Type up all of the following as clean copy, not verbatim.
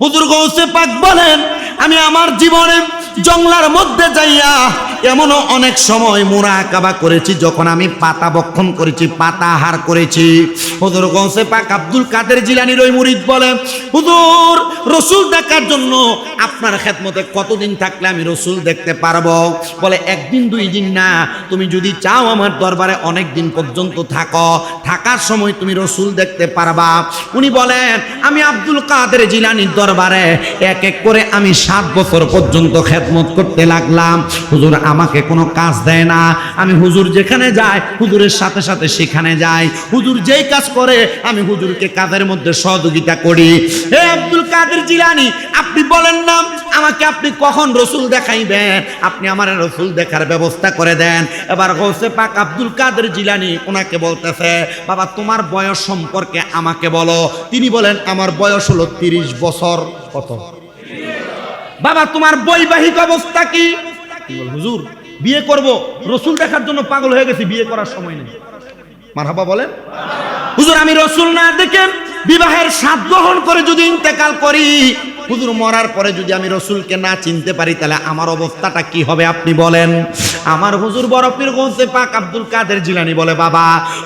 হুজুর গৌসে পাক বলেন, আমি আমার জীবনে জঙ্গলার মধ্যে যাইয়া এমনও অনেক সময় মুরাকাবা করেছি যখন আমি পাতা বক্ষণ করেছি, পাতা আহার করেছি। হুজুর গৌসে পাক আব্দুল কাদের জিলানীর ওই মুরিদ বলেন, হুজুর রসুল দেখার জন্য আপনার খেদমতে কতদিন থাকলে আমি রসুল দেখতে পারবো? বলে একদিন দুই দিন না, তুমি যদি চাও আমার দরবারে অনেক দিন পর্যন্ত থাকো, থাকার সময় তুমি রসুল দেখতে পারবা। উনি বলেন, আমি আব্দুল কাদের জিলানীর দরবারে এক এক করে আমি 7 বছর পর্যন্ত খেদমত করতে লাগলাম। হুজুর আমাকে কোনো কাজ দেয় না, আমি হুজুর যেখানে যাই হুজুরের সাথে সাথে সেখানে যাই, হুজুর যেই কাজ করে আমি হুজুরকে কাজের মধ্যে সহযোগিতা করি। হে আব্দুল কাদের জিলানী, আপনি বলেন না আমাকে আপনি কখন রসুল দেখাইবেন, আপনি আমার রসুল দেখার ব্যবস্থা করে দেন। এবার গৌসে পাক আব্দুল কাদের জিলানী ওনাকে বলতেছে, বাবা তোমার বয়স সম্পর্কে আমাকে বলো। তিনি বলেন, আমার বয়স হলো 30 বছর। কত? বাবা তোমার বৈবাহিক অবস্থা কি? হুজুর বিয়ে করব, রসুল দেখার জন্য পাগল হয়ে গেছি, বিয়ে করার সময় নেই। মারহাবা বলেন। হুজুর আমি রসুল না দেখে বিবাহের স্বাদ গ্রহণ করে যদি ইন্তেকাল করি, হুজুর মরার পরে যদি আমি রসুলকে না চিনতে পারি তাহলে আমার অবস্থাটা কি হবে আপনি বলেন? আমার হুজুর বড় পীর গৌসে পাক আব্দুল কাদের জিলানী বলে, বাবা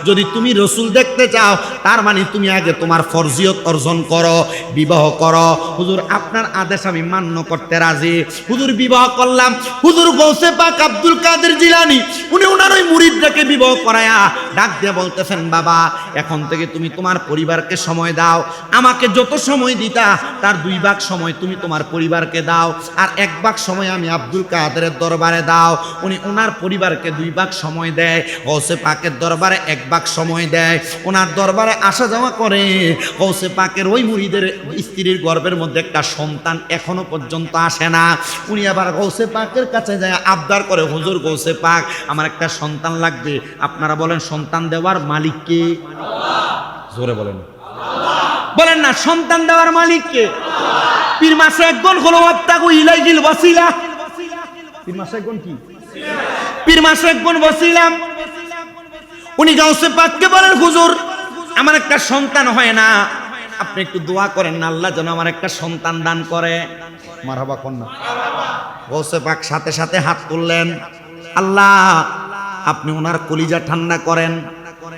যদি তুমি রসুল দেখতে চাও তার মানে তুমি আগে তোমার ফরজিয়ত অর্জন করো, বিবাহ করো। হুজুর আপনার আদেশ আমি মান্য করতে রাজি। হুজুর বিবাহ করলাম। হুজুর গৌসে পাক আব্দুল কাদের জিলানী উনি ওনার ওই মুরিদটাকে বিবাহ করায়া ডাক দিয়ে বলতেছেন, বাবা এখন থেকে তুমি তোমার পরিবারকে সময় দাও, আমাকে যত সময় দিতা তার 2 ভাগ সময় তুমি তোমার পরিবারকে দাও, আর 1 ভাগ সময় আমি আব্দুল কাদেরের দরবারে দাও। উনি ওনার পরিবারকে 2 ভাগ সময় দেয়, গৌসে পাকের দরবারে 1 ভাগ সময় দেয়। ওনার দরবারে আসা যাওয়া করে। গৌসে পাকের ওই মুরিদের স্ত্রীর গর্ভের মধ্যে একটা সন্তান এখনো পর্যন্ত আসে না। উনি আবার গৌসে পাকের কাছে যায় আবদার করে, হুজুর গৌসে পাক আমার একটা সন্তান লাগবে। আপনারা বলেন সন্তান দেওয়ার মালিক কে? জোরে বলেন। বলেন না সন্তান দেওয়ার মালিক কে? পীর মাসে একজন হলো ওয়াত্তাকু ইলাইহিল ওয়াসিলা। পীর মাসে একজন কি? পীর মাসে একজন ওয়াসিলা। উনি গাউসে পাককে বলেন, হুজুর আমার একটা সন্তান হয় না, আপনি একটু দোয়া করেন না আল্লাহ যেন আমার একটা সন্তান দান করে। মারহাবা কোন না। গাউসে পাক সাথে সাথে হাত তুললেন, আল্লাহ আপনি ওনার কলিজা ঠান্ডা করেন।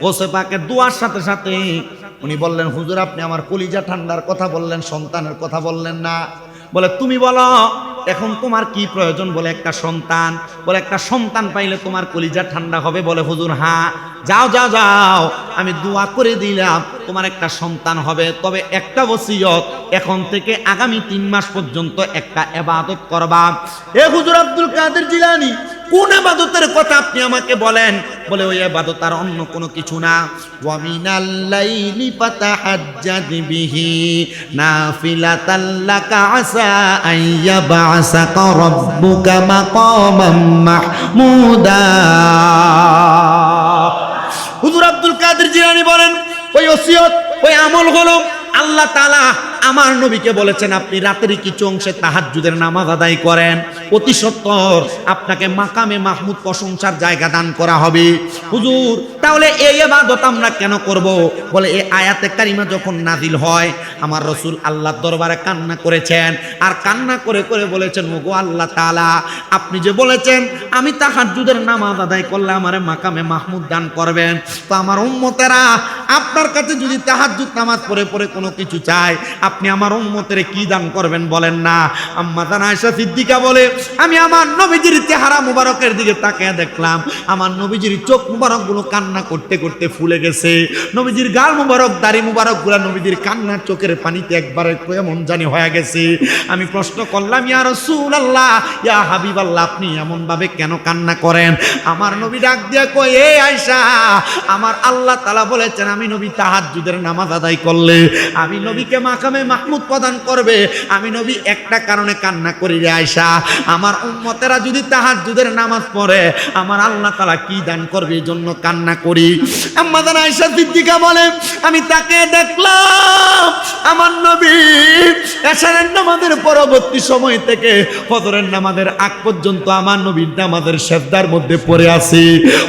গাউসে পাকের দোয়ার সাথে সাথে উনি বললেন, হুজুর আপনি আমার কলিজা ঠান্ডার কথা বললেন, সন্তানের কথা বললেন না। বলে তুমি বলো এখন তোমার কি প্রয়োজন? বলে একটা সন্তান। বলে একটা সন্তান পাইলে তোমার কলিজা ঠান্ডা হবে? বলে হুজুর হ্যাঁ। যাও যাও যাও, আমি দোয়া করে দিলাম তোমার একটা সন্তান হবে, তবে একটা ওসিয়ত, এখন থেকে আগামী 3 মাস পর্যন্ত একটা ইবাদত করবা। এ হুজুর আব্দুল কাদের জিলানী কোন ইবাদতের কথা আপনি আমাকে বলেন? বলে ওই ইবাদত আর অন্য কোনো কিছু না। ওয়া মিনাল লাইলি ফাতাহাজ্জাদ বিহি নাফিলাতাল লাকা আসা আইয়াবআসাকা রাব্বুকা মাকামান মাহমুদা। হুজুর আব্দুল কাদের জিলানী বলেন, ওই ওসিয়ত ওই আমল হলো আল্লাহ তাআলা আমার নবীকে বলেছেন আপনি রাতের কিছু অংশে তাহাজ্জুদের নামাজ আদায় করেন, অতি সত্বর আপনাকে মাকামে মাহমুদ প্রশংসার জায়গা দান করা হবে। হুজুর তাহলে এই ইবাদত আমরা কেন করব? বলে এই আয়াতে কারিমা যখন নাজিল হয় আমার রাসূল আল্লাহর দরবারে কান্না করেছেন, আর কান্না করে করে বলেছেন, ওগো আল্লাহ তাআলা আপনি যে বলেছেন আমি তাহাজ্জুদের নামাজ আদায় করলে আমারে মাকামে মাহমুদ দান করবেন, তো আমার উম্মতেরা আপনার কাছে যদি তাহাজ্জুদ নামাজ পড়ে পড়ে কোনো কিছু চায় আপনি আমার উম্মতের কি দান করবেন বলেন না? আম্মা জান আয়েশা সিদ্দিকা বলে, আমি আমার নবীজির চেহারা মুবারকের দিকে তাকিয়ে দেখলাম আমার নবীজির চোখ মুবারকগুলো কান্না করতে করতে ফুলে গেছে, নবীজির গাল মুবারক দাড়ি মুবারকগুলো নবীজির কান্নার চোখের পানিতে একবারে কেমন জানি হয়ে গেছে। আমি প্রশ্ন করলাম, ইয়া রাসূলুল্লাহ ইয়া হাবিবাল্লাহ আপনি এমন ভাবে কেন কান্না করেন? আমার নবী ডাক দিয়া কয়, এ আয়েশা আমার আল্লাহ তাআলা বলেছেন আমি নবী তাহাজ্জুদের নামাজ আদায় করলে আমি নবীকে মাকামে মাহমুদ প্রদান করবে। আমি নবী একটা কারণে কান্না করি রে আয়েশা, আমার উম্মতেরা যদি তাহাজ্জুদের নামাজ পড়ে আমার আল্লাহ তাআলা কি দান করবে, এই জন্য কান্না করি। আম্মা জান আয়েশা সিদ্দিকা বলে, আমি তাকে দেখলাম আমার নবী এশারের নামাজের পরবর্তী সময় থেকে ফজরের নামাজের আগ পর্যন্ত আমার নবীর নামাজের সিজদার মধ্যে পড়ে আছে।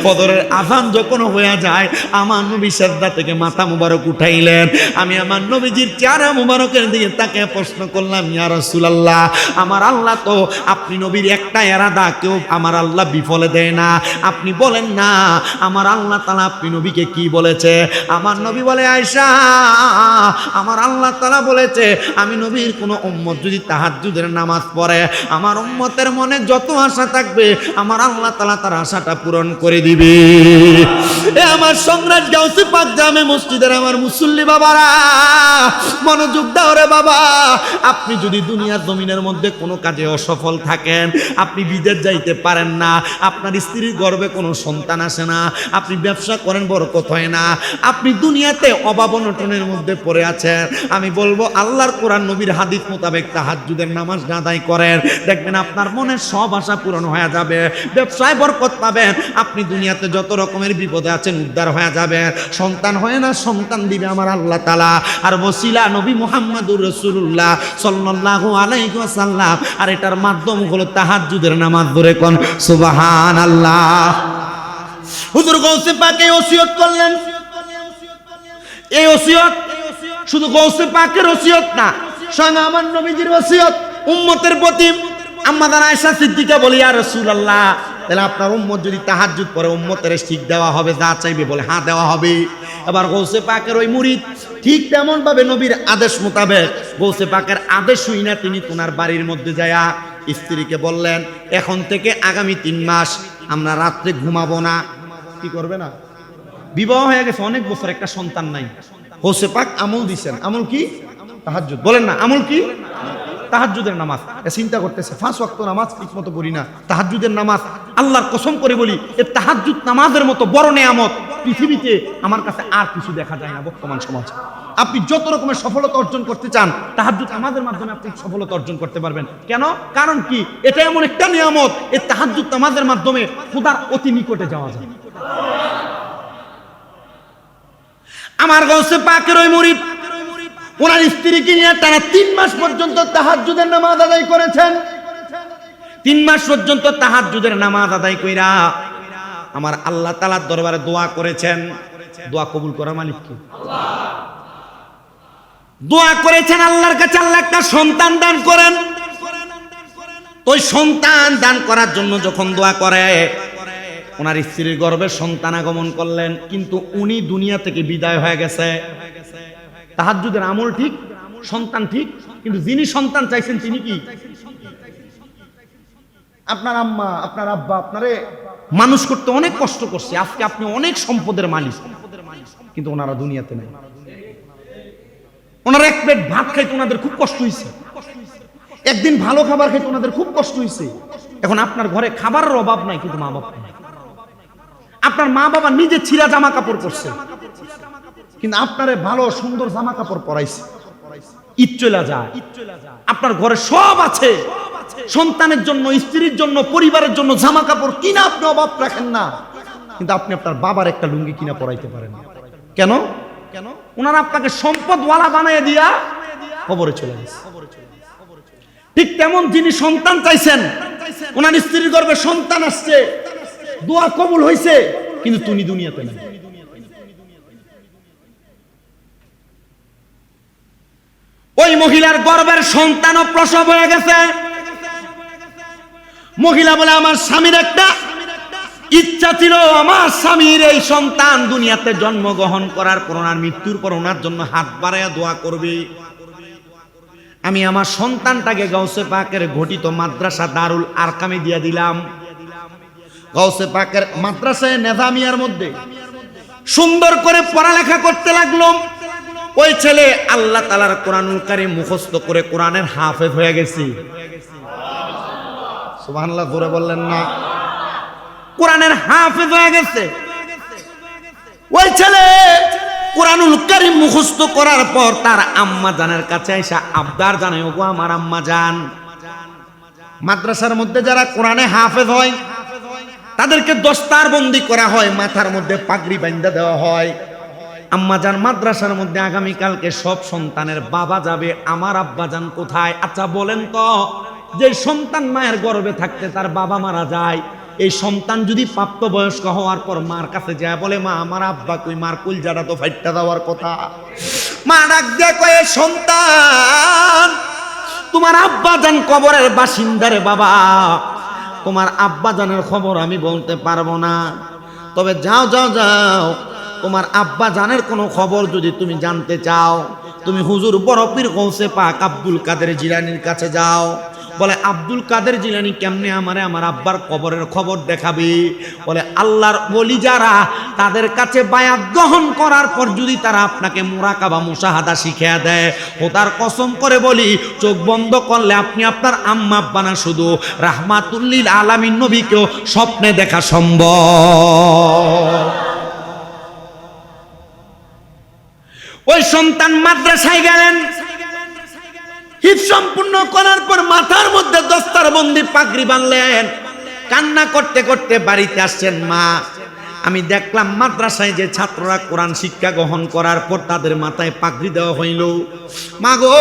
ফজরের আযান যখন হয়ে যায় আমার নবী সিজদা থেকে মাথা মুবারক উঠাইলেন, আমি আমার নবীজির চেহারা মুবারক পালকের দিকে তাকে প্রশ্ন করলাম, ইয়া রাসূলুল্লাহ, আমার আল্লাহ তো, আপনি নবীর একটা ইরাদা কেউ আমার আল্লাহ বিফলে দেয় না, আপনি বলেন না আমার আল্লাহ তাআলা আপনি নবীকে কি বলেছে? আমার নবী বলে, আয়েশা, আমার আল্লাহ তাআলা বলেছে আমি নবীর কোনো উম্মত যদি তাহাজ্জুদের নামাজ পড়ে, আমার উম্মতের মনে যত আশা থাকবে আমার আল্লাহ তাআলা তার আশাটা পূরণ করে দিবে। এ আমার সম্রাট গাউসে পাক জামে মসজিদের আমার মুসল্লি বাবারা, মনোযোগ দাও রে বাবা। আপনি যদি দুনিয়ার জমিনের মধ্যে কোনো কাজে অসফল থাকেন, আপনি বিদেশ যাইতে পারেন না, আপনার স্ত্রীর গর্ভে কোনো সন্তান আসে না, আপনি ব্যবসা করেন বরকত হয় না, আপনি দুনিয়াতে অভাব অনটনের মধ্যে পড়ে আছেন, আমি বলবো আল্লাহর কোরআন নবীর হাদিস মোতাবেক তাহাজ্জুদের নামাজ আদায় করেন, দেখবেন আপনার মনের সব আশা পূরণ হয়ে যাবে, ব্যবসায় বরকত পাবেন, আপনি দুনিয়াতে যত রকমের বিপদে আছেন উদ্ধার হয়ে যাবে। সন্তান হয় না, সন্তান দিবে আমার আল্লাহ তাআলা, আর ওসিলা নবী মুহাম্মদুর রাসূলুল্লাহ সাল্লাল্লাহু আলাইহি ওয়াসাল্লাম, আর এটার মাধ্যম হলো তাহাজ্জুদের নামাজ। ধরে কোন সুবহানাল্লাহ। হুজুর গাউসে পাক এই ওসিয়ত করলেন। এই ওসিয়ত শুধু গাউসে পাকের ওসিয়ত না, স্বয়ং আমার নবীজির ওসিয়ত উম্মতের প্রতি। আম্মা জান আয়েশা সিদ্দিকা বলি, ইয়া রাসূলুল্লাহ, তাহলে আপনার উম্মত যদি তাহাজ্জুদ পড়ে উম্মতের ঠিক দেওয়া হবে, যা চাইবে? বলে হ্যাঁ দেওয়া হবে। এবার গাউসে পাকের ওই মুরিদ ঠিক তেমন ভাবে নবীর আদেশ মোতাবেক গাউসে পাকের আদেশ হই না, তিনি তোনার বাড়ির মধ্যে যায়া স্ত্রীকে বললেন, এখন থেকে আগামী 3 মাস আমরা রাত্রে ঘুমাবো না। কি করবে না? বিবাহ হয়ে গেছে অনেক বছর, একটা সন্তান নাই। গাউসে পাক আমল দিছেন। আমল কি? তাহাজ্জুদ। বলেন না আমল কি? তাহাজ্জুদের নামাজ। চিন্তা করতেছে 5 ওয়াক্ত নামাজ ঠিকমতো পড়ি না, তাহাজ্জুদের নামাজ, আল্লাহর কসম করে বলি এই তাহাজ্জুদ নামাজের মতো বড় নেয়ামত পৃথিবীতে আমার কাছে আর কিছু দেখা যায় না বর্তমান সমাজে। আপনি যত রকমের সফলতা অর্জন করতে চান, তাহাজ্জুদ নামাজের মাধ্যমে আপনি সফলতা অর্জন করতে পারবেন। কেন? কারণ কি? এটা এমন একটা নিয়ামত, এই তাহাজ্জুদ নামাজের মাধ্যমে খোদার অতি নিকটে যাওয়া যায়। আমার গাউসে পাকের ওই মুরিদ ওনার স্ত্রীকে নিয়ে টানা 3 মাস পর্যন্ত তাহাজ্জুদের নামাজ আদায় করেছেন। 3 মাস পর্যন্ত তাহাজ্জুদের নামাজ আদায় কইরা আমার আল্লাহ তাআলার দরবারে দোয়া করেছেন। দোয়া কবুল করার মালিক কে? আল্লাহ। দোয়া করেছেন আল্লাহর কাছে, আল্লাহ একটা সন্তান দান করেন। ওই সন্তান দান করার জন্য যখন দোয়া করে, ওনার স্ত্রীর গর্ভে সন্তান আগমন করলেন, কিন্তু উনি দুনিয়া থেকে বিদায় হয়ে গেছে। তাহাজ্জুদের আমল ঠিক, সন্তান ঠিক, কিন্তু যিনি সন্তান চাইছেন তিনি কি? আপনার আম্মা, আপনার আব্বা আপনারে মানুষ করতে অনেক কষ্ট করছে, আজকে আপনি অনেক সম্পদের মালিক, কিন্তু ওনারা দুনিয়াতে নেই। ওনারা এক প্লেট ভাত খাইতে ওনাদের খুব কষ্ট হয়েছে, একদিন ভালো খাবার খাইতে ওনাদের খুব কষ্ট হয়েছে। এখন আপনার ঘরে খাবারের অভাব নাই, কিন্তু মা বাবা নাই। আপনার মা বাবা নিজে ছিঁড়া জামা কাপড় পরছে, কিন্তু আপনারে ভালো সুন্দর জামা কাপড় পরাইছে। ঈদ চলে যায়, আপনার ঘরে সব আছে, সন্তানের জন্য, স্ত্রীর জন্য, পরিবারের জন্য জামা কাপড় কিনা আপনি অভাব রাখেন না, কিন্তু আপনি আপনার বাবার একটা লুঙ্গি কিনা পরাইতে পারেন না। কেন? ওনারা আপনাকে সম্পদওয়ালা বানিয়ে দিয়া কবরে চলে গেছে। ঠিক তেমন যিনি সন্তান চাইছেন, ওনার স্ত্রীর গর্ভে সন্তান আসছে, দোয়া কবুল হয়েছে, কিন্তু তুমি দুনিয়াতে নাই। ওই মহিলার গর্ভের সন্তানও প্রসব হয়ে গেছে। মহিলা বলে, আমার স্বামীর একটা ইচ্ছা ছিল, আমার স্বামীর এই সন্তান দুনিয়াতে জন্মগ্রহণ করার পর ওনার মৃত্যুর পর ওনার জন্য হাত বাড়াইয়া দোয়া করবে। আমি আমার সন্তানটাকে গাউসে পাকের ঘটিত মাদ্রাসা দারুল আরকামে দিয়ে দিলাম। গাউসে পাকের মাদ্রাসায় নেজামিয়ার মধ্যে সুন্দর করে পড়ালেখা করতে লাগলো। ওই ছেলে আল্লাহ তাআলার কোরআনুল কারীম মুখস্থ করে কোরআনের হাফেজ হয়ে গেছে। সুবহানাল্লাহ, জোরে বললেন না? কোরআনের হাফেজ হয়ে গেছে। ওই ছেলে কোরআনুল কারীম মুখস্থ করার পর তার আম্মা জানের কাছে এসে আবদার জানায়, ওগো আমার আম্মা জান, মাদ্রাসার মধ্যে যারা কোরআনে হাফেজ হয় তাদেরকে দস্তারবন্দি করা হয়, মাথার মধ্যে পাগড়ি বাঁধা দেওয়া হয়। আম্মা জান, মাদ্রাসার মধ্যে আগামী কালকে সব সন্তানের বাবা যাবে, আমার আব্বা জান কোথায়? আচ্ছা বলেন তো, যে সন্তান মায়ের গর্ভে থাকতে তার বাবা মারা যায়, এই সন্তান যদি প্রাপ্তবয়স্ক হওয়ার পর মার কাছে যায় বলে, মা আমার আব্বা কই, মার কলজাটা তো ফাইটটা দেওয়ার কথা। মা ডাক দিয়ে কয়ে, সন্তান তোমার আব্বাজান কবরের বাসিন্দারে বাবা, তোমার আব্বাজানের খবর আমি বলতে পারবো না, তবে যাও যাও যাও, তোমার আব্বাজানের কোনো খবর যদি তুমি জানতে চাও, তুমি হুজুর বড় পীর গৌসে পাক আব্দুল কাদের জিলানীর কাছে যাও। বলে আব্দুল কাদের জিলানী কেমনে আমারে আমার আব্বার কবরের খবর দেখাবে? বলে আল্লাহর ওলি যারা, তাদের কাছে বায়াত গ্রহণ করার পর যদি তারা আপনাকে মুরাকাবা মুশাহাদা শিখিয়ে দেয়, খোদার কসম করে বলি, চোখ বন্ধ করলে আপনি আপনার আম্মা আব্বা না, শুধু রাহমাতুল্লিল আলামিন নবীকেও স্বপ্নে দেখা সম্ভব। ওই সন্তান মাদ্রাসায় গেলেন, হিফ সম্পূর্ণ করার পর মাথার মধ্যে দস্তারবন্দি পাগড়ি বাঁধলেন, কান্না করতে করতে বাড়িতে আসছেন। মা, আমি দেখলাম মাদ্রাসায় যে ছাত্ররা কোরআন শিক্ষা গ্রহণ করার পর তাদের মাথায় পাগড়ি দেওয়া হইল। মা গো,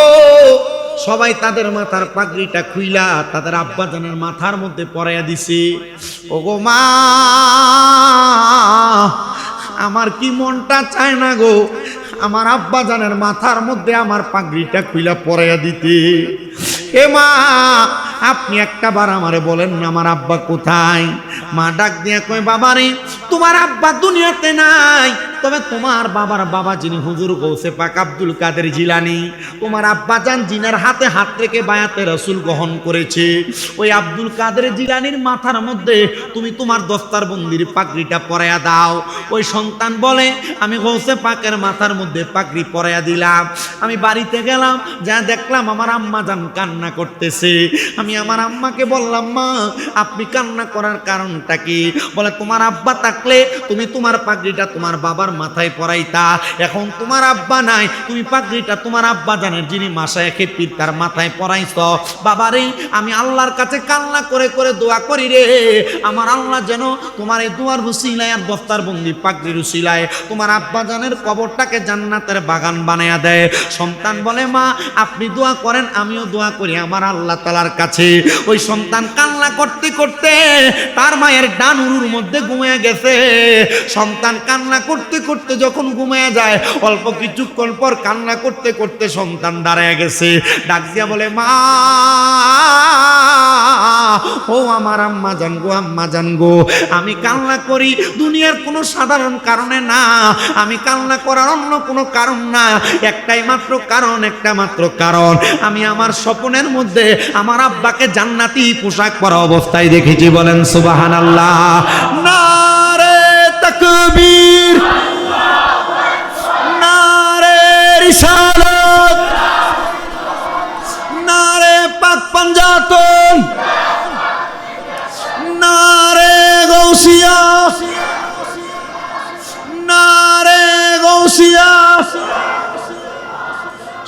সবাই তাদের মাথার পাগড়িটা খুইলা তাদের আব্বাজানের মাথার মধ্যে পরাইয়া দিছে। ও গো মা, আমার কি মনটা চায় না গো আমার আব্বাজানের মাথার মধ্যে আমার পাগড়িটা খুইলা পরাইয়া দিতে। এ মা, আপনি একটা বার আমারে বলেন না আমার আব্বা কোথায়? মা ডাক দিয়ে কয়, বাবারে তোমার আব্বা দুনিয়াতে নাই, তবে তোমার বাবার বাবা যিনি হুজুর গৌসে পাক আব্দুল কাদের জিলানী, তোমার আব্বা জান জিনার হাতে হাত রেখে বায়াতে রাসূল গ্রহণ করেছে, ওই আব্দুল কাদের জিলানীর মাথার মধ্যে তুমি তোমার দস্তারবন্দির পাগড়িটা পরাইয়া দাও। ওই সন্তান বলে, আমি গৌসে পাকের মাথার মধ্যে পাগড়ি পরাইয়া দিলাম। আমি বাড়িতে গেলাম, যা দেখলাম আমার আম্মা জান কান্না করতেছে। আমি আমার আম্মাকে বললাম, মা আপনি কান্না করার কারণটা কি? বলে, তোমার আব্বা থাকলে তুমি তোমার পাগড়িটা তোমার বাবার মাথায় পরাইতা, এখন তোমার আব্বা নাই, তুমি পাগড়িটা তোমার আব্বা জানের যিনি মাশায়েখে পীর তার মাথায় পরাইছ। বাবারে, আমি আল্লাহর কাছে কান্না করে করে দোয়া করি রে, আমার আল্লাহ যেন তোমার এই দোয়ার উসিলায় আর দস্তারবন্দি পাগড়ির উসিলায় তোমার আব্বা জানের কবরটাকে জান্নাতের বাগান বানায়া দেয়। সন্তান বলে, মা আপনি দোয়া করেন, আমিও দোয়া করি আমার আল্লাহ তাআলার কাছে। ওই সন্তান কান্না করতে করতে তার মায়ের ডান উরুর মধ্যে ঘুমিয়ে গেছে। সন্তান কান্না করতে করতে যখন ঘুমিয়ে যায়, অল্প কিছুক্ষণ পর কান্না করতে করতে সন্তান দাঁড়ায় গেছে। ডাক দিয়া বলে, মা ও আমার আম্মা জান গো, আম্মা জান গো, আমি কান্না করি দুনিয়ার কোনো সাধারণ কারণে না, আমি কান্না করার অন্য কোনো কারণ না, একটাই মাত্র কারণ, একটা মাত্র কারণ, আমি আমার স্বপ্নের মধ্যে আমার আব্বাকে জান্নাতি পোশাক পরা অবস্থায় দেখেছি। বলেন সুবহানাল্লাহ। নারে তাকবীর, নারে রিসালাত, নারে পাক পাঞ্জাতন, নারে গৌসিয়া, নারে গৌসিয়া।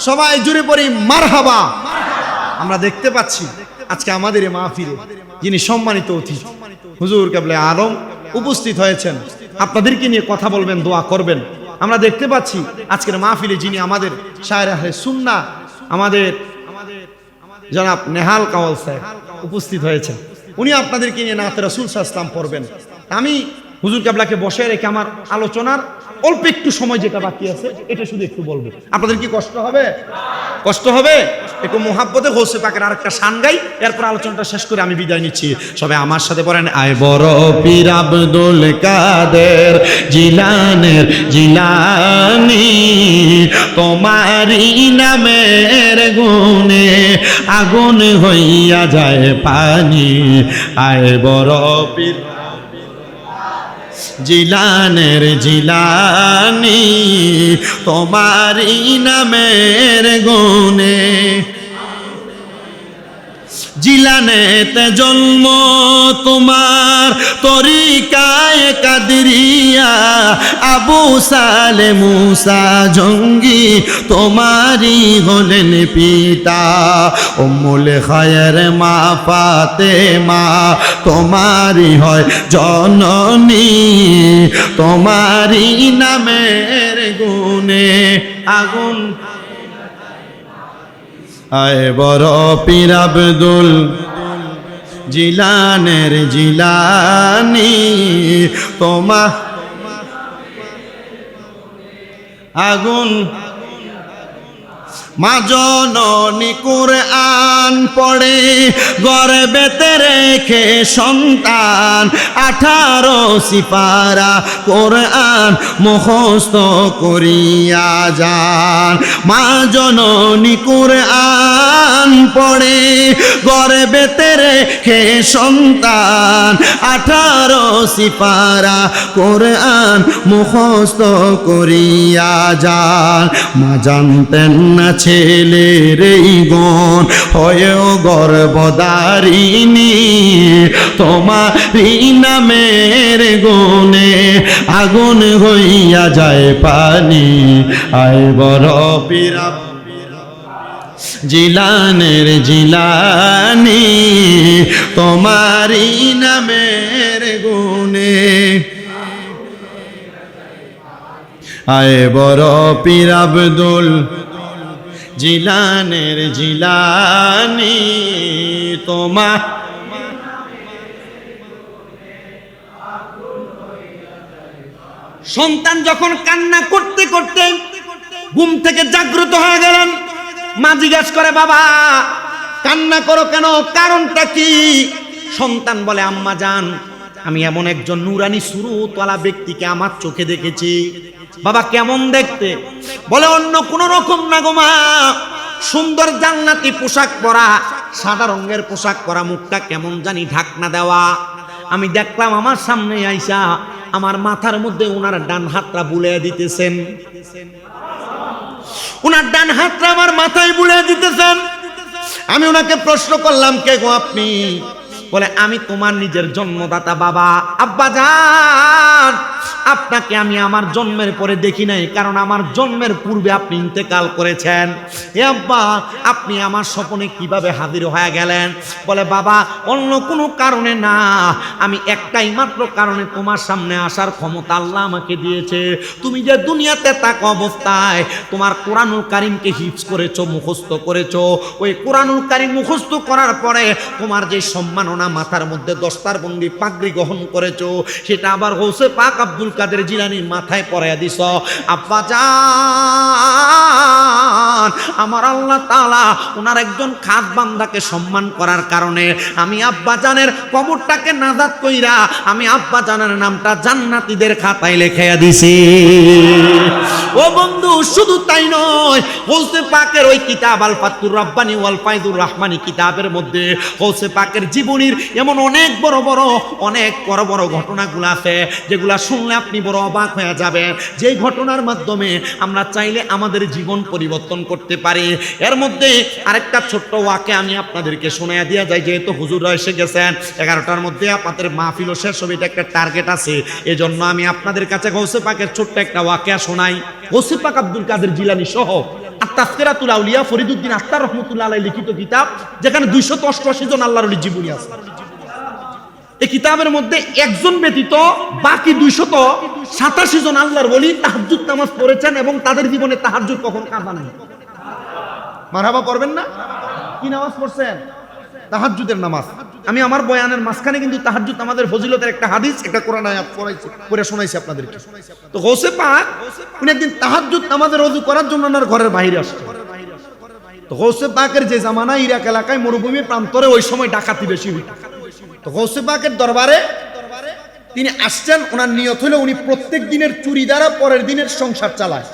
সবাই জুড়ে পড়ি মারহাবা। আমরা দেখতে পাচ্ছি আজকে আমাদের এই মাহফিলে যিনি সম্মানিত অতিথি হুজুর কেবলে আলম উপস্থিত হয়েছেন, আপনাদেরকে নিয়ে কথা বলবেন, দোয়া করবেন। আমরা দেখতে পাচ্ছি আজকের মাহফিলে যিনি আমাদের শায়ের আহলে সুন্নাহ, আমাদের জনাব নেহাল কাওয়াল সাহেব উপস্থিত হয়েছেন। উনি আপনাদেরকে নিয়ে নাতে রাসূল সাল্লাল্লাহু আলাইহি ওয়াসাল্লাম পড়বেন। আমি হুজুর কেবলাকে বসে রেখে আমার আলোচনার অল্প একটু সময় যেটা বাকি আছে এটা শুধু একটু বলবো। আপনাদের কি কষ্ট হবে? কষ্ট হবে? একটু মুহাব্বতে গৌসে পাকের আরেকটা শান গাই, এরপর আলোচনাটা শেষ করে আমি বিদায় নিচ্ছি। সবাই আমার সাথে পড়েন, আয় বড় পীর আব্দুল কাদের জিলানের জিলানী, তোমারি নামের গুণে আগুন হইয়া যায় পানি। আয় বড় পীর জিলানের জিলানী, তোমারি নামের গুণে জিলানেতে জন্ম তোমার, তরিকায় কাদরিয়া, আবু সালে মুসা জঙ্গি তোমারি হলেন পিতা। উম্মুল খায়ের মা ফাতেমা তোমারি হয় জননী, তোমারি নামের গুণে আগুন। আয় বড় পীর আব্দুল জিলানের জিলানী, তোমার আগুন মা জননী কুরআন পড়ে গর্ভেতে রেখে সন্তান 18 সিপারা কুরআন মুখস্থ করিয়া যান। মা জননী কুরআন পড়ে গর্ভেতে রেখে সন্তান 18 সিপারা কুরআন মুখস্থ করিয়া যান। মা জানতেন না ছেলের এই গুণ হয়েও গর্ভধারিণী, তোমারই নামের গুণে আগুন হইয়া যায় পানি। আয় বড় পীর জিলানের জিলানি, তোমারই নামের গুণে আয় বড় পীর আব্দুল জিলানের জিলানি, তোমার সন্তান যখন কান্না করতে করতে ঘুম থেকে জাগ্রত হয়ে গেলেন, মা জিজ্ঞাসা করে, বাবা কান্না করো কেন, কারণটা কি? সন্তান বলে, আম্মা জান, আমি এমন একজন নুরানি সুরতওয়ালা ব্যক্তিকে আমার চোখে দেখেছি। বাবা কেমন দেখতে? বলে অন্য কোন রকম না গো মা, সুন্দর জান্নাতি পোশাক পরা, সাদা রঙের পোশাক পরা, মুখটা কেমন জানি ঢাকনা দেওয়া। আমি দেখলাম আমার সামনে আইসা আমার মাথার মধ্যে ওনার ডান হাতটা বুলিয়ে দিতেছেন, ওনার ডান হাতটা আমার মাথায় বুলিয়ে দিতেছেন। আমি ওনাকে প্রশ্ন করলাম, কে গো আপনি? বলে, আমি তোমার নিজের জন্মদাতা বাবা। আব্বা জান, আপনাকে আমি আমার জন্মের পরে দেখি নাই, কারণ আমার জন্মের পূর্বে আপনি ইন্তেকাল করেছেন। এ আব্বা, আপনি আমার স্বপ্নে কিভাবে হাজির হয়ে গেলেন? বলে, বাবা অন্য কোনো কারণে না, আমি একটাই মাত্র কারণে তোমার সামনে আসার ক্ষমতা আল্লাহ আমাকে দিয়েছে। তুমি যে দুনিয়াতে থাকা অবস্থায় তোমার কোরআনুল কারীমকে হিফজ করেছো, মুখস্থ করেছো, ওই কোরআনুল কারীম মুখস্থ করার পরে তোমার যে সম্মাননা মাথার মধ্যে দস্তার বন্দি পাগড়ি গ্রহণ করেছো, সেটা আবার গৌসে পাক আব্দুল কাদের জিলানীর মাথায় পরাইয়া দিছ। আব্বা জান, আমার আল্লাহ তাআলা ওনার একজন খাস বান্দাকে সম্মান করার কারণে আমি আব্বা জানের কবরটাকে নাজাত কইরা আমি আব্বা জানের নামটা জান্নাতীদের খাতায় লিখাইয়া দিছি। ও বন্ধু, শুধু তাই নয়, গৌসে পাকের ওই কিতাব আল ফাতুর রাব্বানি ওয়াল ফায়দুর রহমানি কিতাবের মধ্যে গৌসে পাকের জীবনীর এমন অনেক বড় বড় ঘটনাগুলো আছে, যেগুলা শুনলে আপনি বড় অবাক হয়ে যাবেন। যে ঘটনার মাধ্যমে আমরা চাইলে আমাদের জীবন পরিবর্তন করতে পারি। এর মধ্যে আরেকটা ছোট্ট ওয়াকে আমি আপনাদেরকে শোনাইয়া দিয়া যাই, যেহেতু হুজুররা এসে গেছেন, 11টার মধ্যে আপনাদের মাহফিল শেষ হবে, এটা একটা টার্গেট আছে। এজন্য আমি আপনাদের কাছে গৌসে পাকের ছোট্ট একটা ওয়াকিয়া শোনাই। গৌসে পাক আব্দুল কাদের জিলানী সহ তাসকিরাতুল আউলিয়া ফরিদউদ্দিন আখতার রহমাতুল্লাহ আলাইহি লিখিত কিতাব, যেখানে 288 জন আল্লাহর ওলির জীবনী আছে। এই কিতাবের মধ্যে একজন ব্যতীত বাকি 287 জন আল্লাহর ওলি তাহাজ্জুদ নামাজ পড়েছেন এবং তাদের জীবনে তাহাজ্জুদ কখনো কাঁদা নাই। মারহাবা পড়বেন না? কি নামাজ পড়ছেন? তাহাজ্জুদের নামাজ। আমি আমার বয়ানের মাঝখানে কিন্তু তাহাজ্জুদ আমাদের ফজিলতের একটা হাদিস, একটা কোরআন আয়াত পড়ে শোনাইছি আপনাদেরকে। তো গৌসে পাক উনি একদিন তাহাজ্জুদ নামাজের ওযু করার জন্য ওনার ঘরের বাইরে আসছেন। তো গৌসে পাকের যে জামানায় ইরাক এলাকায় মরুভূমি প্রান্তরে ওই সময় ডাকাতি বেশি হইত। তো গৌসে পাকের দরবারে তিনি আসছেন, ওনার নিয়ত হলো উনি প্রত্যেক দিনের চুরি দ্বারা পরের দিনের সংসার চালায়,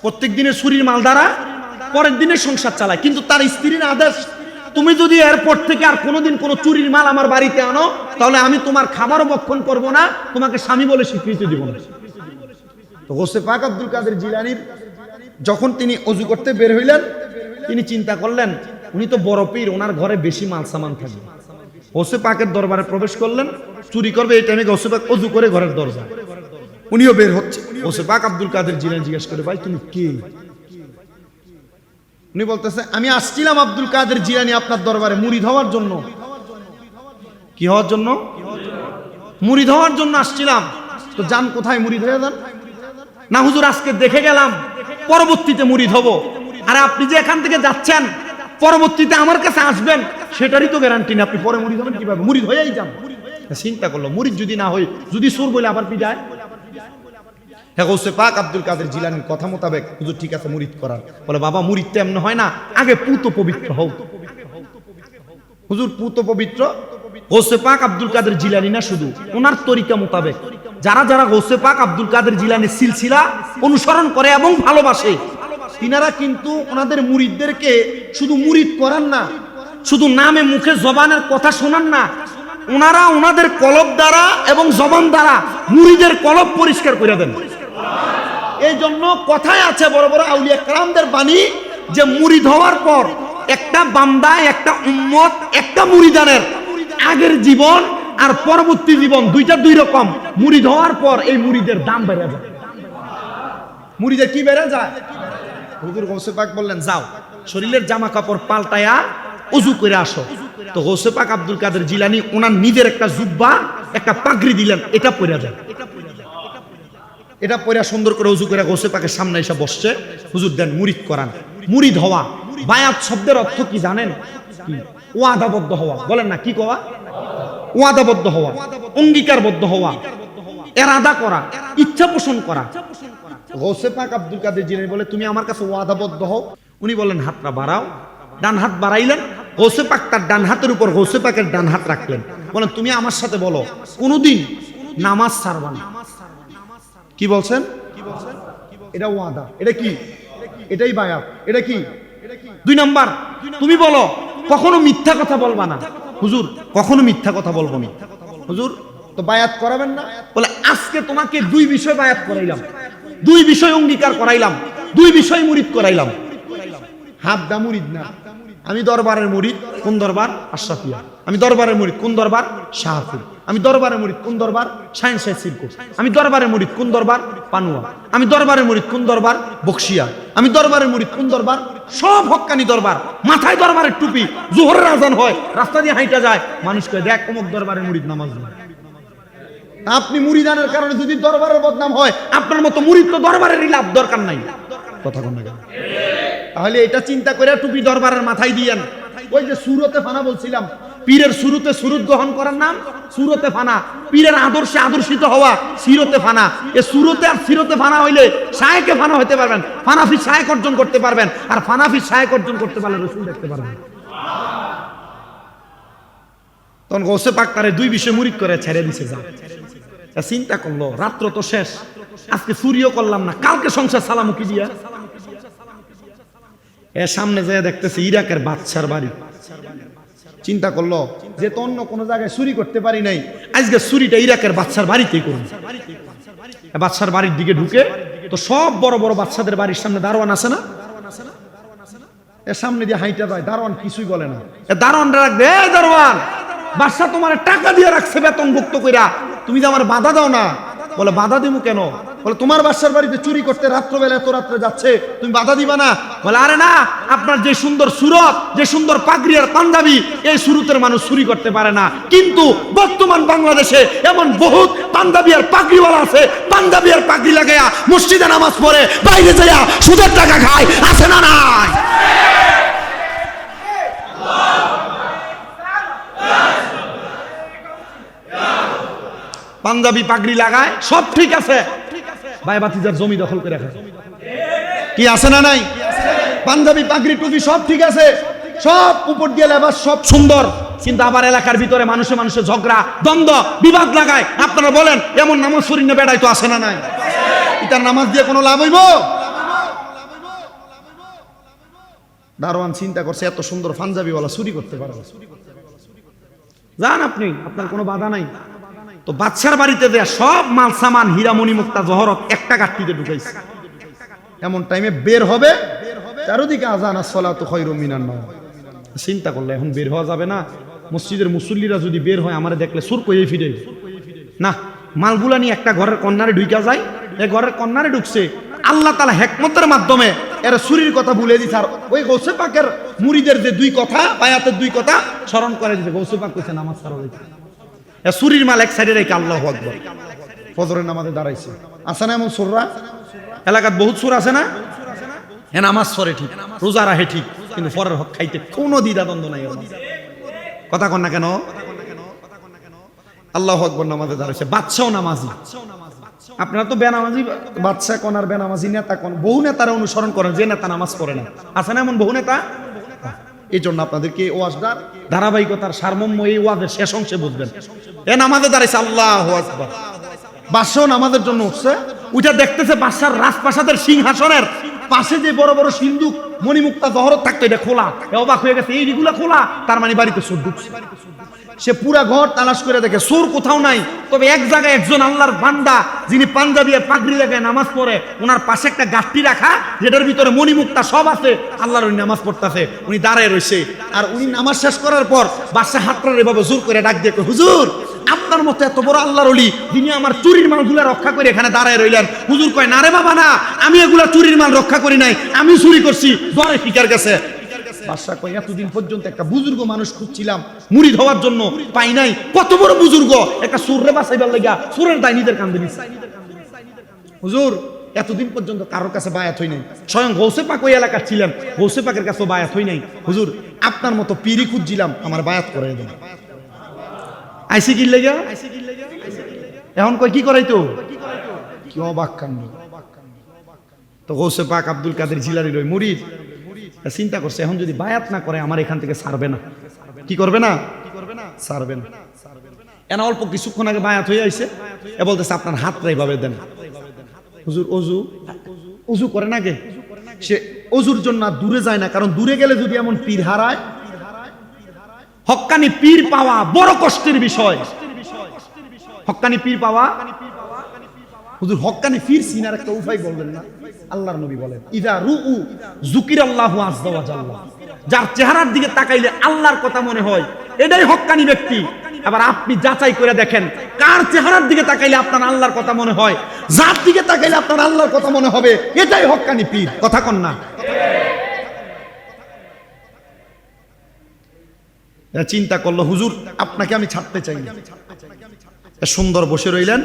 প্রত্যেক দিনের চুরির মাল দ্বারা পরের দিনের সংসার চালায়। কিন্তু তার স্ত্রীর আদেশ, তুমি যদি এরপর থেকে আর কোনোদিন কোনো চুরির মাল আমার বাড়িতে আনো, তাহলে আমি তোমার খাবারও ভক্ষণ করব না, তোমাকে স্বামী বলে স্বীকৃতি দিব না। তো গৌসে পাক আব্দুল কাদের জিলানীর যখন তিনি ওযু করতে বের হইলেন, তিনি চিন্তা করলেন উনি তো বড় পীর, ওনার ঘরে বেশি মাল সামান থাকবে। গৌসে পাকের দরবারে প্রবেশ করলেন, চুরি করবে এই টাইমে গৌসে পাক ওযু করে ঘরের দরজা, উনিও বের হচ্ছে। গৌসে পাক আব্দুল কাদের জিলানী জিজ্ঞেস করে, ভাই তুমি কে? উনি বলতেছে, আমি আসছিলাম আব্দুল কাদের জিলানী আপনার দরবারে মুরিদ হওয়ার জন্য। কি হওয়ার জন্য? মুরিদ হওয়ার জন্য আসছিলাম। তো যান, কোথায় মুরিদ হয়ে যান? না হুজুর, আজকে দেখে গেলাম, পরবর্তীতে মুরিদ হব। আরে আপনি যে এখান থেকে যাচ্ছেন, পরবর্তীতে আমার কাছে আসবেন, সেটারই তো গ্যারান্টি না। আপনি পরে মুরিদ হবেন কিভাবে? মুরিদ হয়েই যান। চিন্তা করলো, মুরিদ যদি না হই, যদি সুর বলে আবার পিটায়। হ্যাঁ গৌসে পাক আব্দুল কাদের জিলানীর কথা মোতাবেক হুজুর ঠিক আছে মুরিদ করার। বলে বাবা মুরিদ তো এমন হয় না, আগে পুত পবিত্র হও। হুজুর পুত পবিত্র গৌসে পাক আব্দুল কাদের জিলানী না, শুধু ওনার তরিকা মোতাবেক যারা যারা গৌসে পাক আব্দুল কাদের জিলানীর সিলসিলা অনুসরণ করে এবং ভালোবাসে, তিনারা কিন্তু ওনাদের মুরিদদেরকে শুধু মুরিদ করান না, শুধু নামে মুখে জবানের কথা শোনান না, ওনারা ওনাদের কলব দ্বারা এবং জবান দ্বারা মুরিদের কলব পরিষ্কার করে দেন। এই জন্য কথায় আছে বড় বড় আউলিয়া কেরামদের বাণী যে মুরিদ হওয়ার পর একটা বান্দা, একটা উম্মত, একটা মুরিদানের আগের জীবন আর পরবর্তী জীবন দুইটা দুই রকম। মুরিদ হওয়ার পর এই মুরিদের দাম বেড়ে যায়। মুরিদের কি বেড়ে যায়? হুজুর গৌসে পাক বললেন যাও শরীরের জামা কাপড় পাল্টায়া ওযু করে আসো। তো গৌসে পাক আব্দুল কাদের জিলানী ওনার নিজের একটা জুব্বা, একটা পাগড়ি দিলেন, এটা পরে যায়। এটা পরে সুন্দর করে ওযু করে গৌসে পাকের সামনে এসে বসছে। হুজুর দেন মুরিদ করান। মুরিদ হওয়া, বায়াত শব্দের অর্থ কি জানেন? কি? ওয়াদাবদ্ধ হওয়া। বলেন না কি কওয়া? ওয়াদাবদ্ধ হওয়া, অঙ্গীকারবদ্ধ হওয়া, এরাদা করা, ইচ্ছা পোষণ করা। গৌসে পাক আব্দুল কাদের জিলানী বলে তুমি আমার কাছে ওয়াদাবদ্ধ হও। উনি বলেন হাতটা বাড়াও। ডান হাত বাড়াইলেন। গৌসে পাক তার ডান হাতের উপর গৌসে পাকের ডান হাত রাখলেন। বলেন তুমি আমার সাথে বলো কোনোদিন নামাজ ছাড়বা না। কি বলছেন? এটা ওয়াদা। এটা কি? এটাই বায়াত। এটা কি? 2 নাম্বার, তুমি বলো কখনো মিথ্যা কথা বলবা না। হুজুর কখনো মিথ্যা কথা বলবো না। হুজুর তো বায়াত করাবেন না? বলে আজকে তোমাকে 2 বিষয় বায়াত করাইলাম, 2 বিষয় অঙ্গীকার করাইলাম, 2 বিষয় মুরিদ করাইলাম। হাত দা মুরিদ না। আমি দরবারের মুরিদ। কোন দরবার? আশরাফিয়া। আমি দরবারের মুরিদ। কোন দরবার? শাহপুর। আমি দরবারের মুরিদ। কোন দরবার? শাহিন শাহ সিরকুট। আমি দরবারের মুরিদ। কোন দরবার? পানুয়া। আমি দরবারের মুরিদ। কোন দরবার? বকশিয়া। আমি দরবারের মুরিদ। কোন দরবার? সব হক্কানি দরবার। মাথায় দরবারের টুপি, জোহরের আজান হয়, রাস্তা দিয়ে হাইটা যায়, মানুষ কয় দেখ অমুক দরবারের মুরিদ নামাজ পড়ে। আপনি মুরিদানের কারণে যদি দরবারের বদনাম হয়, আপনার মতো মুরিদ তো দরবারেরই লাভ, দরকার নাই। কথা কোন না? তাহলে এটা চিন্তা করে টুপি দরবারের মাথায় দিয়েন। ওই যে সুরতে ফানা বলছিলাম, পীরের শুরুতে সুরত গ্রহণ করার নাম সুরতে ফানা। পীরের আদর্শে আদর্শিত হওয়া সিরতে ফানা। এ সুরতে আর সিরতে ফানা হইলে শায়েকে ফানা হতে পারবেন, ফানাফি শায়েক অর্জন করতে পারবেন, আর ফানাফি শায়েক অর্জন করতে পারলে রাসূল দেখতে পারবেন। তখন গৌসে পাক তারে 2 বিষয় মুরিদ করে ছেড়ে দিছে। যা চিন্তা করলো রাত্র তো শেষ, আজকে চুরিও করলাম না, কালকে সংসার সালামুখী দিয়া। এর সামনে যায় দেখতেছে ইরাকের বাদশার বাড়ি। চিন্তা করলো যে তো অন্য কোনো জায়গায় চুরি করতে পারি নাই, আজকে চুরিটা ইরাকের বাদশার বাড়িতেই করুন। বাদশার বাড়ির দিকে ঢুকে তো সব বড় বড় বাদশাদের বাড়ির সামনে দারোয়ান আছে না, এর সামনে দিয়ে হাইটা যায়। দারোয়ান কিছুই বলে না। দারোয়ানরা রাখবে, এই দারোয়ান বাদশা তোমার টাকা দিয়ে রাখছে বেতনভুক্ত কইরা, তুমি যে আমার বাধা দাও না। বলে বাধা দিমু কেন? বলে তোমার বাদশার বাড়িতে চুরি করতে রাত্রবেলা এত রাত্রে যাচ্ছে, তুমি বাধা দিবা না? বলে আরে না, আপনার যে সুন্দর সুরত, যে সুন্দর পাগড়ি আর পাঞ্জাবি, এই সুরতের মানুষ চুরি করতে পারে না। কিন্তু বর্তমান বাংলাদেশে এমন বহুত পাঞ্জাবি আর পাগড়িওয়ালা আছে, পাঞ্জাবি আর পাগড়ি লাগাইয়া মসজিদে নামাজ পড়ে, বাইরে যাইয়া সুদের টাকা খায়, আছে না নাই? পাঞ্জাবি পাগড়ি লাগায়, সব ঠিক আছে, ভাই বাতিজার জমি দখল করে রাখে, কি আছে না নাই? পাঞ্জাবি পাগড়ি টুপি সব ঠিক আছে, সব উপর দিয়ে লেবাস সব সুন্দর, কিন্তু আবার এলাকার ভিতরে মানুষে মানুষে ঝগড়া, দ্বন্দ্ব, বিবাদ লাগায়। আপনারা বলেন এমন নামাজ শরীর না বেড়াই তো আছে না নাই? এটার নামাজ দিয়ে কোনো লাভ হইব? দারোয়ান চিন্তা করছে এত সুন্দর পাঞ্জাবিওয়ালা চুরি করতে পারে, যান আপনি, আপনার কোনো বাধা নাই। তো বাদশার বাড়িতে দেয়া সব মাল সামান হীরামণি মুক্তা জহরত একটা গাঠটিতে ঢুকাইছে। এমন টাইমে বের হবে, চারদিকে আযান as-সালাতু খায়রুম মিনান নাওম। চিন্তা করলে এখন বের হওয়া যাবে না। মসজিদের মুসল্লিরা যদি বের হয় আমারে দেখলে সুর কইয়ে ফিরে না, মালগুলা নিয়ে একটা ঘরের কর্নারে ঢুকা যায়। এই ঘরের কর্নারে ঢুকছে, আল্লাহ তাআলা হিকমতের মাধ্যমে এর চুরির কথা ভুলে দিছে। আর ওই গৌসে পাকের মুরিদের যে 2 কথা, বায়াতের 2 কথা স্মরণ করে দিছে। গৌসে পাক কইছে নামাজ ছাড়া হইছে, চুরির মাল এক সাইডে রেখে আল্লাহু আকবার ফজরের নামাজে দাঁড়াইছে। আছে না এমন সুররা? এলাকাত বহুত সুর আছে না? এ নামাজ পড়ে ঠিক, রোজা রাখে ঠিক, কিন্তু পরের হক খাইতে কোনো দ্বিধাদ্বন্দ্ব নাই। কথা কন না কেন? আল্লাহু আকবার নামাজে দাঁড়াইছে, বাদশাও নামাজি, আপনারা তো বেনামাজি বাদশা কোন আর বেনামাজি নেতা কোন, বহু নেতারা অনুসরণ করেন যে নেতা নামাজ পড়ে না, আছে না এমন বহু নেতা? এই জন্য আপনাদেরকে ওয়াজদার ধারাবাহিকতার সারমর্ম এই ওয়াজের শেষ অংশে বুঝবেন। এ নামাজে দাঁড়াইছে আল্লাহু আকবার, বাদশাহ নামাজের জন্য উঠছে, ওইটা দেখতেছে বাদশার রাজপ্রাসাদের সিংহাসনের পাশে যে বড় বড় সিন্ধুক মণিমুক্তা জহরত থাকতো এটা খোলা, অবাক হয়ে গেছে, এইগুলা খোলা, তার মানে বাড়িতে চোর ঢুকছে। সে পুরা ঘর তালাশ করে দেখে চোর কোথাও নাই, তবে এক জায়গায় একজন আল্লাহর বান্দা যিনি পাঞ্জাবি আর পাগড়ি লাগায় নামাজ পড়ে, ওনার পাশে একটা গাঁটটি রাখা যেটার ভিতরে মণিমুক্তা সব আছে, আল্লাহর উনি নামাজ পড়তেছে, উনি দাঁড়ায় রয়েছে। আর উনি নামাজ শেষ করার পর বাদশা হাতটার এভাবে জোর করে ডাক দিয়ে, হুজুর আপনার মতো এত বড় আল্লাহর ওলি যিনি আমার চুরির মালগুলা রক্ষা করে এখানে দাঁড়ায় রইলেন। হুজুর কয়, না রে বাবা না, আমি এগুলা চুরির মাল রক্ষা করি নাই, আমি চুরি করছি, দরে ফিকার গেছে। বাদশা কয়, এতদিন পর্যন্ত একটা বুজুর্গ মানুষ খুঁজছিলাম মুরিদ হওয়ার জন্য, পাই নাই, কত বড় বুজুর্গ, একটা সুররে বাঁচাইবার লাগা সুরের দায় নিজের কান্দে নিচ্ছে। হুজুর এতদিন পর্যন্ত কারোর কাছে বায়াত হই নাই, স্বয়ং গৌসে পাক ওই এলাকার ছিলেন, গৌসে পাকের কাছে বায়াত হই নাই, হুজুর আপনার মতো পীরই খুঁজছিলাম, আমার বায়াত করে দেন। আইসি কি লেগা এখন কই কি করাইতো, কি অবাক কাণ্ড। তো গৌসে পাক আব্দুল কাদের জিলানীর ওই মুরিদ চিন্তা করছে, এখন যদি বায়াত না করে আমার এখান থেকে ছাড়বে না, কি করবে না, ছাড়বে না। এনা অল্প কিছুক্ষণ আগে বায়াত হয়ে আইছে, এ বলতেছে আপনার হাতটা এইভাবে দেন। হুজুর অজু করে না গে, সে অজুর জন্য দূরে যায় না, কারণ দূরে গেলে যদি এমন পীর হারায়, হক্কানি পীর পাওয়া বড় কষ্টের বিষয়। হক্কানি পীর পাওয়া, হুজুর হক্কানি পীর সিনার একটা উপায় বলবেন না? আল্লাহর নবী বলেন, ইযা রুউ যুকিরাল্লাহু আযজা ওয়া জাল্লা, যার চেহারার দিকে তাকাইলে আল্লাহর কথা মনে হয়, এটাই হক্কানি ব্যক্তি। আবার আপনি যাচাই করে দেখেন, কার চেহারার দিকে তাকাইলে আপনার আল্লাহর কথা মনে হয়, যার দিকে তাকাইলে আপনার আল্লাহর কথা মনে হবে, এটাই হক্কানি পীর। কথা কন না? চিন্তা করলো, হুজুর আপনাকে আমি ছাড়তে চাই না। সুন্দর বসে রইলেন,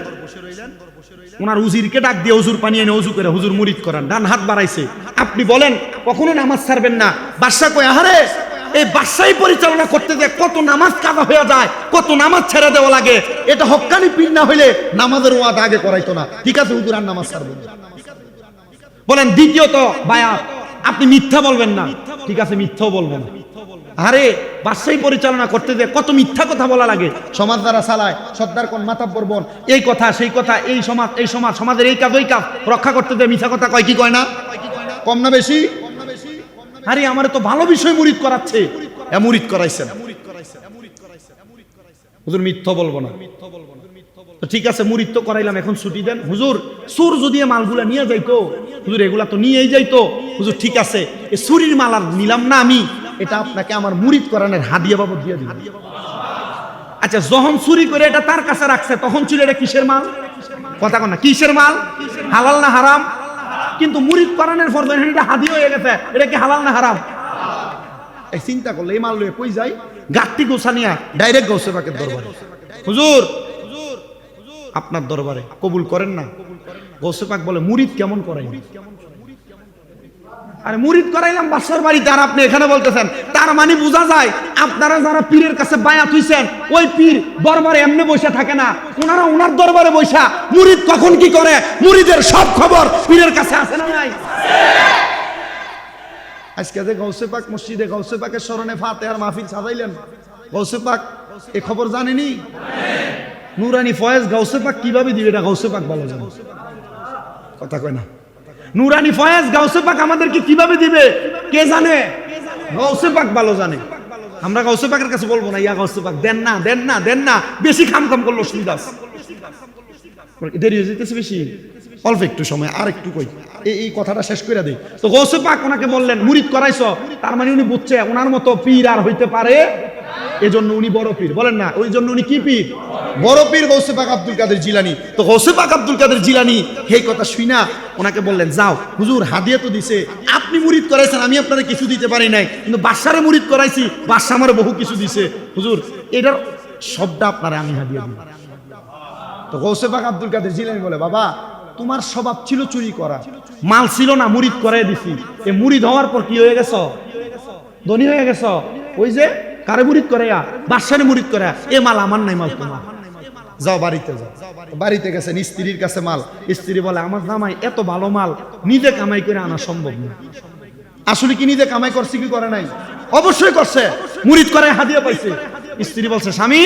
ওনার উজিরকে ডাক দিয়ে হুজুর পানি এনে ওযু করে হুজুর মুরিদ করান, ডান হাত বাড়াইছে। আপনি বলেন কখনো নামাজ ছাড়বেন না? বাদশা কয়, আহারে এই বাদশাহী পরিচালনা করতে যে কত নামাজ কাজা হয়ে যায়, কত নামাজ ছেড়ে দেওয়া লাগে, এটা হক্কানি পীর না হইলে নামাজের ওয়াদা আগে করাইতো না। ঠিক আছে হুজুর আর নামাজ ছাড়বেন না। বলেন দ্বিতীয়ত বায়াত, আপনি মিথ্যা বলবেন না। ঠিক আছে মিথ্যাও বলবো না। আরে বাদশাহী পরিচালনা করতে যে কত মিথ্যা কথা বলা লাগে, সমাজ দ্বারা চালায়, সর্দার কোন মাতাব্বর বোন, এই কথা সেই কথা, এই সমাজ এই সমাজ, সমাজের এই কাজ ওই কাজ রক্ষা করতে যে মিথ্যা কথা কয়, কি কয় না? কম না বেশি? আরে আমার তো ভালো বিষয় মুরিদ করাচ্ছে, মুরিদ করাইছেন, হুজুর মিথ্যা বলবো না। তো ঠিক আছে মুরিদ তো করাইলাম, এখন ছুটি দেন। হুজুর সুর যদি মালগুলা নিয়ে যাইতো, হুজুর এগুলা তো নিয়েই যাইতো। হুজুর ঠিক আছে, এই চুরির মাল আর নিলাম না আমি, এটা আপনাকে আমার মুরিদ করানোর হাদিয়া বাবদ দিয়ে দিই। আচ্ছা যখন চুরি করে এটা তার কাছে রাখছে, তখন ছিল এটা কিসের মাল? কথা কন না, কিসের মাল? হালাল না হারাম? কিন্তু মুরিদ করানোর পর এটা হাদিয়া হয়ে গেছে, এটা কি হালাল না হারাম? এই চিন্তা করলে এই মাল লয়ে কই যাই, গাট্টি গোছা নিয়া ডাইরেক্ট গৌসে পাকের দরবারে, হুজুর আপনার দরবারে কবুল করেন না? গৌসে পাক বলে, মুরিদ কেমন করাই? আরে মুরিদ করাইলাম বাদশার বাড়িতে, আর আপনি এখানে বলতেছেন, তার মানে বোঝা যায় আপনারা যারা পীরের কাছে বায়াত হইছেন, ওই পীর দরবারে এমনি বসে থাকে না, ওনারা ওনার দরবারে বসা মুরিদ কখন কি করে, মুরিদের সব খবর পীরের কাছে আছে না নাই? আজকে যে গৌসে পাক মসজিদে গৌসে পাকের স্মরণে ফাতিহার মাহফিল সাজাইলেন, গৌসে পাক এই খবর জানেনি? নুরানি ফয়েজ গৌসে পাক কিভাবে দিবে এটা গৌসে পাক ভালো জানে। কথা কয় না? নুরানি ফয়েজ গৌসে পাক আমাদেরকে কিভাবে দিবে কে জানে? গৌসে পাক ভালো জানে। আমরা গৌসে পাকের কাছে বলবো না, ইয়া গৌসে পাক দেন না দেন না দেন না, বেশি খাম করলো অসুবিধা আছে, দেরি হয়ে যেতেছে বেশি, অল্প একটু সময় আর একটু কই এই কথাটা শেষ করে দেই। তো গৌসে পাক ওনাকে বললেন মুরিদ করাইছো, তার মানে উনি বুঝছে ওনার মতো পীর আর হইতে পারে, এজন্য উনি বড় পীর। বলেন না, ওই জন্য উনি কি পীর? বড় পীর গৌসে পাক আব্দুল কাদের জিলানী। তো গৌসে পাক আব্দুল কাদের জিলানী এই কথা শুনা ওনাকে বললেন, যাও হুজুর হাদিয়া তো দিছে, আপনি মুরিদ করাইছেন, আমি আপনারা কিছু দিতে পারি নাই, কিন্তু বাদশারে মুরিদ করাইছি, বাদশা আমার বহু কিছু দিছে, হুজুর এটার সবটা আপনারা আমি হাদিয়া দিই। তো গৌসে পাক আব্দুল কাদের জিলানী বলে, বাবা তোমার স্বভাব ছিল চুরি করা, মাল ছিল না, মুরিদ করাই দিছি, এ মুরিদ হওয়ার পর কি হয়ে গেছ? ধনী হয়ে গেছ। ওই যে কারে মুরিদ করে, বাদশারে মুরিদ করে, এ মাল আমার নাই, মাল তোমার। যাও বাড়িতে যাও। বাড়িতে গেছেন, স্ত্রীর কাছে মাল, স্ত্রী বলে আমার জামাই এত ভালো মাল নিজে কামাই করে আনা সম্ভব না। আসলে কি নিজে কামাই করছে কি করে নাই? অবশ্যই করছে, মুরিদ করে হাদিয়া পাইছে। স্ত্রী বলছে স্বামী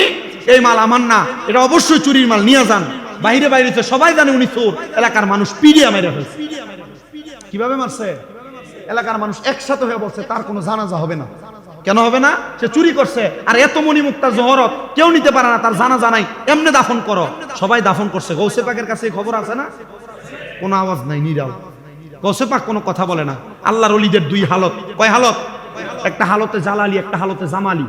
এই মাল আমার না, এটা অবশ্যই চুরির মাল, নিয়ে যান। বাইরে বাইরে সবাই জানে উনি চোর, এলাকার মানুষ পিডিয়া মেরে ফেলছে। কিভাবে মারছে? এলাকার মানুষ একসাথে হয়ে বলছে তার কোনো জানাজা হবে না। কেন হবে না? সে চুরি করছে, আর এত মণিমুক্তা জহরত কেউ নিতে পারে না, তার জানাজা নাই, এমনি দাফন করো। সবাই দাফন করছে। গৌসে পাকের কাছে খবর আছে না? কোনো আওয়াজ নাই, নীরব। গৌসে পাক কোনো কথা বলে না। আল্লাহর ওলিদের দুই হালত। কয় হালত? একটা হালতে জালালি, একটা হালতে জামালি।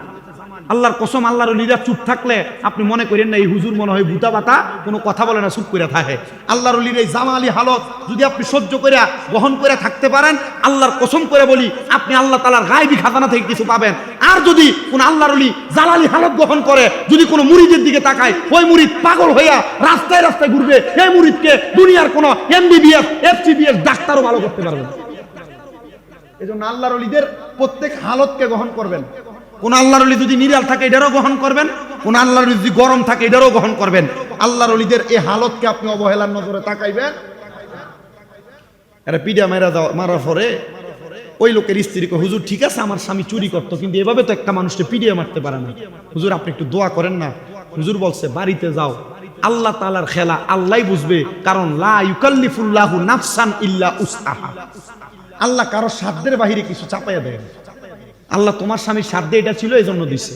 আল্লাহর কসম, আল্লাহর ওলিরা চুপ থাকলে আপনি মনে করেন না এই হুজুর মনে হয় ভূতা বাতা, কোনো কথা বলে না, চুপ করে থাকে। আল্লাহর ওলির এই জামালি হালত যদি আপনি সহ্য করে গ্রহণ করে থাকতে পারেন, আল্লাহর কসম করে বলি আপনি আল্লাহ তাআলার গায়বী খাজানা থেকে কিছু পাবেন। আর যদি কোন আল্লাহর ওলি জালালি হালত গ্রহণ করে, যদি কোনো মুরিদের দিকে তাকায়, ওই মুরিদ পাগল হইয়া রাস্তায় রাস্তায় ঘুরবে। এই মুরিদকে দুনিয়ার কোনো MBBS FCBS ডাক্তারও ভালো করতে পারবে না। এজন্য আল্লাহর ওলিদের প্রত্যেক হালতকে গ্রহণ করবেন। কোন আল্লাহর ওলি যদি নিরাল থাকে এটারও গ্রহণ করবেন, কোন আল্লাহর ওলি যদি গরম থাকে এটারও গ্রহণ করবেন। আল্লাহর ওলিদের এই হালতকে আপনি অবহেলার নজরে তাকাইবেন। আরে পিডিয়া মারার পরে ওই লোকের স্ত্রীকে হুজুর ঠিক আছে আমার স্বামী চুরি করতো, কিন্তু এভাবে তো একটা মানুষকে পিডিয়া মারতে পারে না, হুজুর আপনি একটু দোয়া করেন না। হুজুর বলছে বাড়িতে যাও, আল্লাহ তাআলার খেলা আল্লাহই বুঝবে, কারণ লা ইউকাল্লিফুল্লাহু নাফসান ইল্লা উসআহা। আল্লাহ কারো সাধ্যের বাহিরে কিছু চাপাইয়া দেয়। আল্লাহ তোমার স্বামীর সাধ্যে এটা ছিল, এই জন্য দিছে।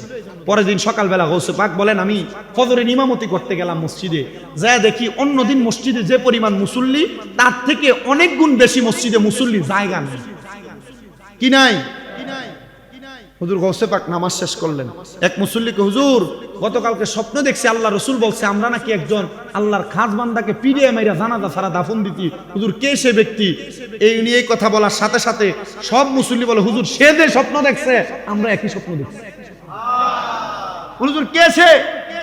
পরের দিন সকালবেলা গৌসে পাক বলেন আমি ফজরের ইমামতি করতে গেলাম মসজিদে, যা দেখি অন্যদিন মসজিদে যে পরিমাণ মুসল্লি তার থেকে অনেক গুণ বেশি মসজিদে মুসল্লি জায়গা নেই। কি নাই? হুজুর গৌসে পাক নামাজ শেষ করলেন। এক মুসল্লিকে হুজুর গতকালকে স্বপ্ন দেখছি আল্লাহ রসুল বলছে আমরা নাকি একজন আল্লাহর খাস বান্দাকে পিডিয়ে মাইরা জানাজা ছাড়া দাফন দিতি। হুজুর কে সে ব্যক্তি? এই নিয়ে কথা বলার সাথে সাথে সব মুসল্লি বলে হুজুর সে যে স্বপ্ন দেখছে আমরা একই স্বপ্ন দেখছি। হুজুর কে সে?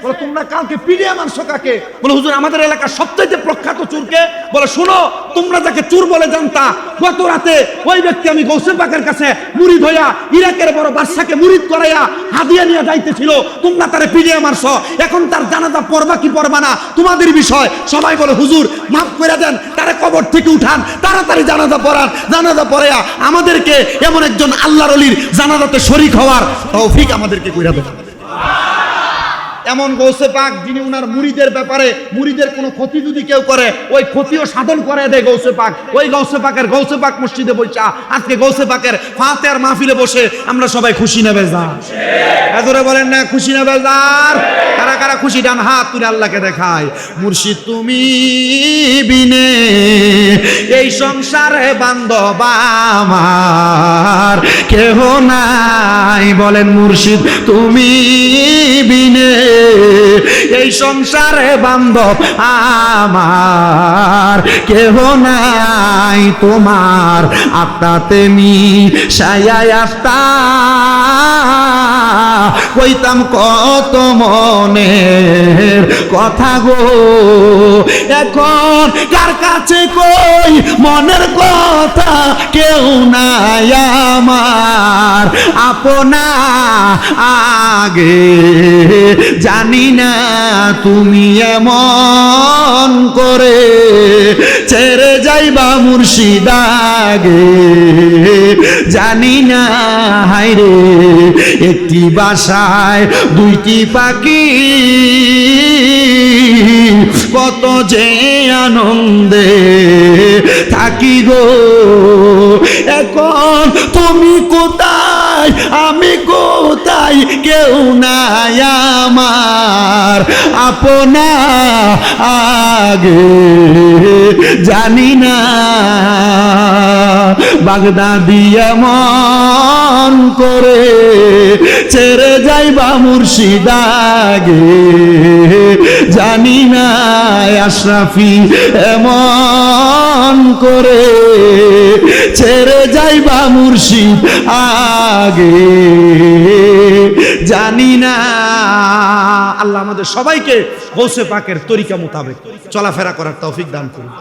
বলে তোমরা কালকে পিডিয়ে মারছো কাকে? বলে হুজুর আমাদের এলাকার সবচেয়ে প্রখ্যাত চোরকে। বলে শোনো তোমরা যাকে চোর বলে জানতা, গত রাতে ওই ব্যক্তি আমি গৌসে পাকের কাছে মুরিদ হইয়া ইরাকের বড় বাদশাকে মুরিদ করাইয়া হাদিয়া নিয়ে যাইতেছিল, তোমরা তারে পিডিয়ে মারছো, এখন তার জানাজা পড়বা কি পড়বা না তোমাদের বিষয়। সবাই বলে হুজুর মাফ করে দেন, তারে কবর থেকে উঠান, তাড়াতাড়ি জানাজা পড়ান, জানাজা পড়াইয়া আমাদেরকে এমন একজন আল্লাহর ওলির জানাজাতে শরীক হওয়ার তৌফিক আমাদেরকে কইরা দেন। এমন গৌসে পাক যিনি উনার মুরিদের ব্যাপারে মুরিদের কোনো ক্ষতি যদি কেউ করে ওই ক্ষতিও সাধন করে দেয় গৌসে পাক। ওই গৌসে পাকের গৌসে পাক মসজিদে বসা আজকে গৌসে পাকের ফাতেহার মাহফিলে বসে আমরা সবাই খুশি না বেজার? এজরে বলেন না খুশি না বেজার? কারা কারা খুশি ডান হাত তুলে আল্লাহকে দেখায়। মুর্শিদ তুমি বিনে এই সংসারে বান্ধব আমার কেহ নাই। বলেন মুর্শিদ তুমি বিনে এই সংসারে বান্ধব আমার কেহ নাই। তোমার আত্মাতে মিশাইয়া আত্মা কইতাম কত মনের কথা গো, এখন কার কাছে কই মনের কথা কেউ নাই আমার আপনা আগে জানি না তুমি এমন করে ছেড়ে যাইবা মুর্শিদ আগে জানি না। হায়রে একটি বাসায় দুইটি পাখি কত যে আনন্দে থাকি গো, এখন তুমি কোথায় আমি কোথায় কেউ নাই আমার আপনা আগে জানি না। বাগদাদি এমন করে ছেড়ে যাইবা মুর্শিদ আগে জানি না। আশরাফি এমন করে ছেড়ে যাইবা মুর্শিদ আগে জানি না। আল্লাহ আমাদের সবাইকে গৌসে পাকের তরিকা মোতাবেক চলাফেরা করার তৌফিক দান করুন।